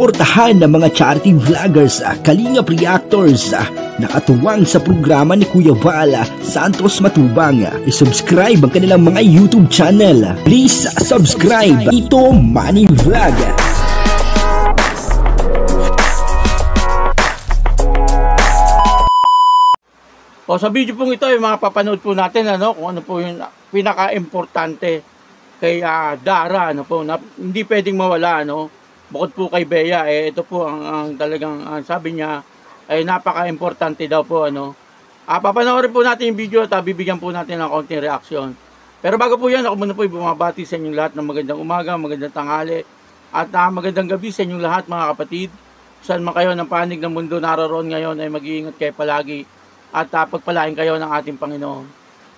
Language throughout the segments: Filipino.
suportahan ng mga charity vloggers, Kalingap Reactors na katuwang sa programa ni Kuya Val Santos Matubang. I-subscribe ang kanilang mga YouTube channel. Please subscribe. Ito Money Vlog. O sa video pong ito, yung mga papanood po natin kung ano po yung pinaka-importante kay Dara, na hindi pwedeng mawala, bukod po kay Bea, ito po ang talagang sabi niya ay napaka-importante daw po, papanoorin po natin yung video at bibigyan po natin ng konting reaksyon. Pero bago po yan, ako muna po bumabati sa inyong lahat ng magandang umaga, magandang tanghali at magandang gabi sa inyong lahat, mga kapatid. Saan man kayo ng panig ng mundo naroon ngayon ay mag-iingat kayo palagi at pagpalain kayo ng ating Panginoon.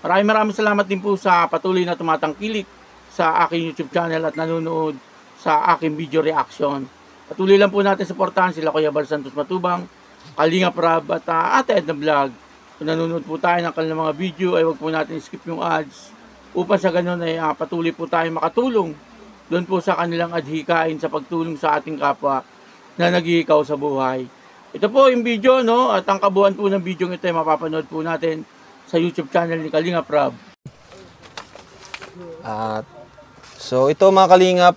Maraming salamat din po sa patuloy na tumatangkilik sa aking YouTube channel at nanonood sa aking video reaction. Patuloy lang po natin suportahan sila Kuya Val Santos Matubang, Kalingap Rab at Ate Edna Vlog. Kung nanonood po tayo ng kanilang mga video ay huwag po natin skip yung ads upang sa ganun ay patuloy po tayo makatulong doon po sa kanilang adhikain sa pagtulong sa ating kapwa na naghihikaw sa buhay. Ito po yung video, at ang kabuuan po ng video ito ay mapapanood po natin sa YouTube channel ni Kalingap Rab. So ito mga Kalingap,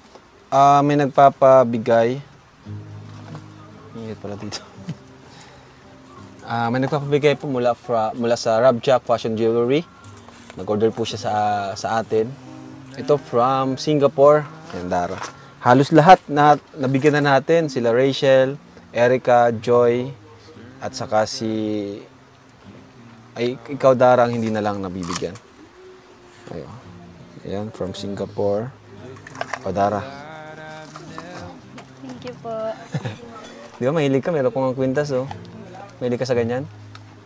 may nagpapabigay. Ingit pala dito. May nagpapabigay po mula sa Rabjack Fashion Jewelry. Nag-order po siya sa atin. Ito from Singapore. Yan, Dara. Halos lahat na nabigyan na natin. Sila Rachel, Erica, Joy, at saka ikaw Dara ang hindi na lang nabibigyan. Ayun. Ayan, from Singapore. O Dara. Thank you po. Di ba, mahilig ka? Meron kong kwintas, oh. Mahilig ka sa ganyan?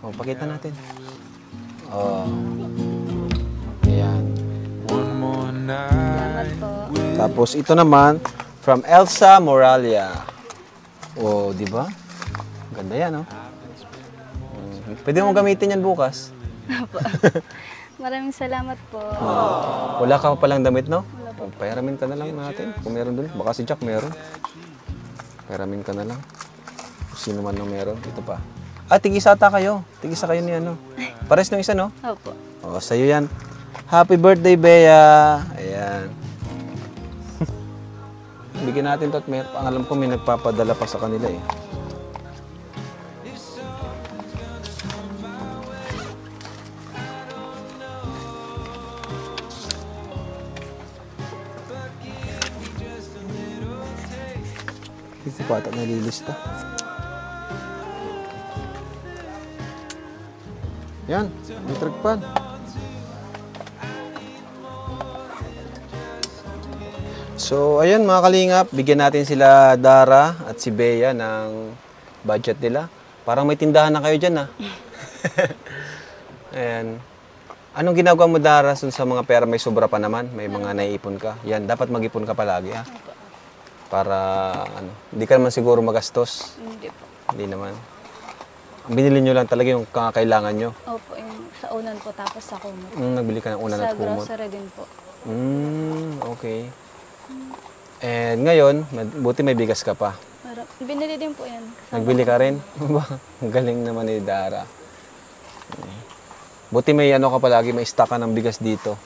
O, pakita natin. Oh. Ayan. Salamat po. Tapos ito naman, from Elsa Moralia. Oh, di ba? Ganda yan, oh. Pwede mo gamitin yan bukas. Maraming salamat po. Wala ka pa palang damit, no? Wala po. Pahiramin ka na lang natin. Kung meron dun. Baka si Jack meron. Pahiramin ka na lang. Kung sino man nang meron. Ito pa. Tig-isa ata kayo. Tig-isa kayo ni Pares nung isa, no? Opo. O, sa'yo yan. Happy birthday, Bea. Ayan. Bigyan natin to at ang alam ko may nagpapadala pa sa kanila eh. Hindi pa ata nalilista. Yan, may tragpan. So, ayan mga Kalingap, bigyan natin sila Dara at si Bea ng budget nila. Parang may tindahan na kayo dyan, Ayan. Anong ginagawa mo, Dara, sa mga pera may sobra pa naman? May mga naiipon ka? Yan, dapat mag-ipon ka palagi, Para, hindi ka naman siguro magastos. Hindi po. Hindi naman. Binili nyo lang talaga yung kailangan nyo? Opo, yung sa unan po tapos sa kumot. Nagbili ka ng unan at kumot? Sa grocery din po. Okay. And ngayon, buti may bigas ka pa. Binili din po yan. Nagbili ka rin? Ang galing naman ni Dara. Buti may ka palagi, may stock ka ng bigas dito.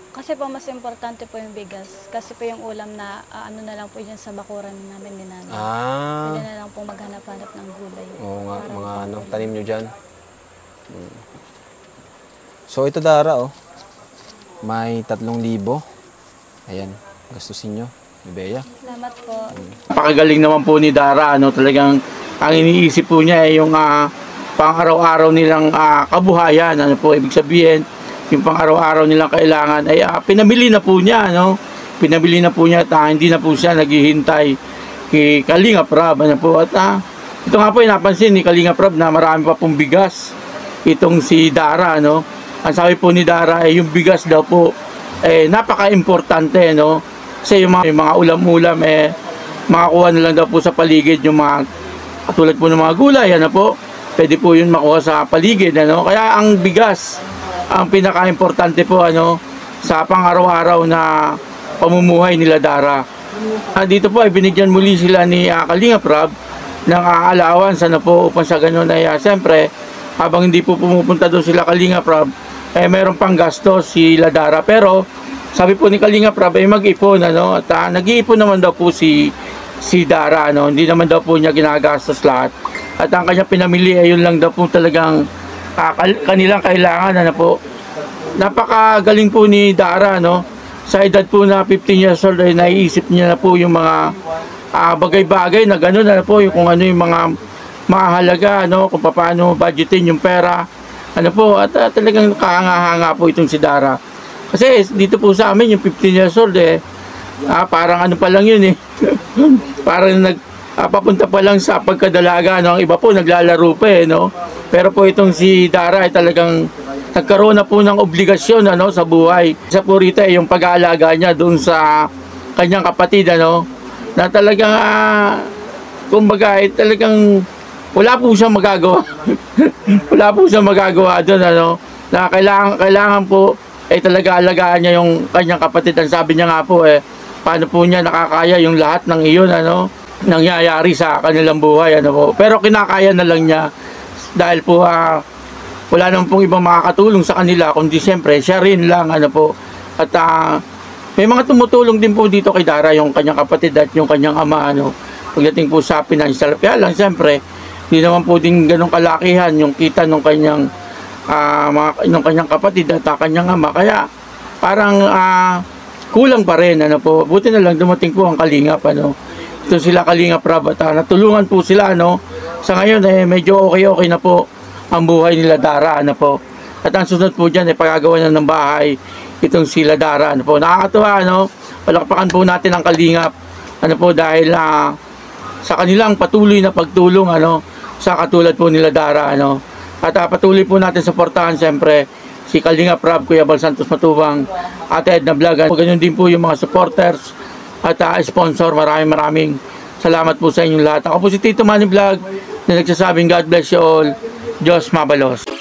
Kasi po mas importante po yung bigas. Kasi po yung ulam na na lang po yan sa bakuran namin ni Nanay. Pwede na lang po maghanap-hanap ng gulay. Oo nga, mga tanim nyo dyan. So ito Dara, may 3,000. Ayan, gastusin nyo, ni Bea. Salamat po. Napakagaling naman po ni Dara, talagang ang iniisip po niya ay yung pang-araw-araw nilang kabuhayan. Ibig sabihin, yung pang-araw-araw nilang kailangan ay pinamili na po niya, Pinamili na po niya at hindi na po siya naghihintay kay Kalingap Rab, At ito nga po, napansin ni Kalingap Rab na marami pa pong bigas itong si Dara, Ang sabi po ni Dara ay yung bigas daw po napaka-importante, Kasi yung mga ulam-ulam makakuha na lang daw po sa paligid yung mga katulad po ng mga gulay, pwede po yun makuha sa paligid, Kaya ang bigas ang pinaka-importante po sa pang-araw-araw na pamumuhay nila Dara. Dito po ay binigyan muli sila ni Kalingap Rob ng allowance po upang sa ganun ay siyempre habang hindi po pumupunta doon sila Kalingap Rob meron pang gasto sila Dara, pero sabi po ni Kalingap Rob ay mag-ipon at nag-iipon naman daw po si Dara, hindi naman daw po niya ginagastos lahat at ang kanya pinamili ay yun lang daw po talagang kanilang kailangan. Po napakagaling po ni Dara, sa edad po na 15 years old ay naiisip niya na po yung mga bagay-bagay na gano'n po, yung kung ano yung mga mahalaga, kung paano budgetin yung pera, po, at talagang kahanga-hanga po itong si Dara. Kasi dito po sa amin yung 15 years old parang ano pa lang yun parang papunta pa lang sa pagkadalaga, ang iba po naglalaro pa pero po itong si Dara ay talagang nagkaroon na po ng obligasyon sa buhay. Isa po rito yung pag-aalaga niya doon sa kanyang kapatid na talagang kumbaga talagang wala po siyang magagawa. Wala po siyang magagawa doon na kailangan po talaga alagaan niya yung kanyang kapatid. Ang sabi niya nga po paano po niya nakakaya yung lahat ng iyon nangyayari sa kanilang buhay po. Pero kinakaya na lang niya dahil po wala naman pong ibang makakatulong sa kanila kundi siyempre siya rin lang po. At may mga tumutulong din po dito kay Dara, yung kanyang kapatid at yung kanyang ama pagdating po sa financial. Kaya lang siyempre hindi naman po din ganong kalakihan yung kita ng kanyang kanyang kapatid at kanyang ama, kaya parang kulang pa rin po. Buti na lang dumating po ang Kalingap ito sila Kalingap Rob at natulungan po sila sa ngayon medyo okay na po ang buhay nila Dara po. At ang susunod po dyan pagagawa na ng bahay itong sila Dara po. Nakakatuwa palakpakan po natin ang Kalingap po dahil sa kanilang patuloy na pagtulong sa katulad po nila Dara at patuloy po natin suportahan siyempre si Kalingap Rob, Kuya Bal Santos Matubang, Ate Edna Vlog. Ganyan din po yung mga supporters at sponsor. Maraming salamat po sa inyong lahat. Ako po si Tito Manny Vlog na nagsasabing God bless you all. Diyos mabalos.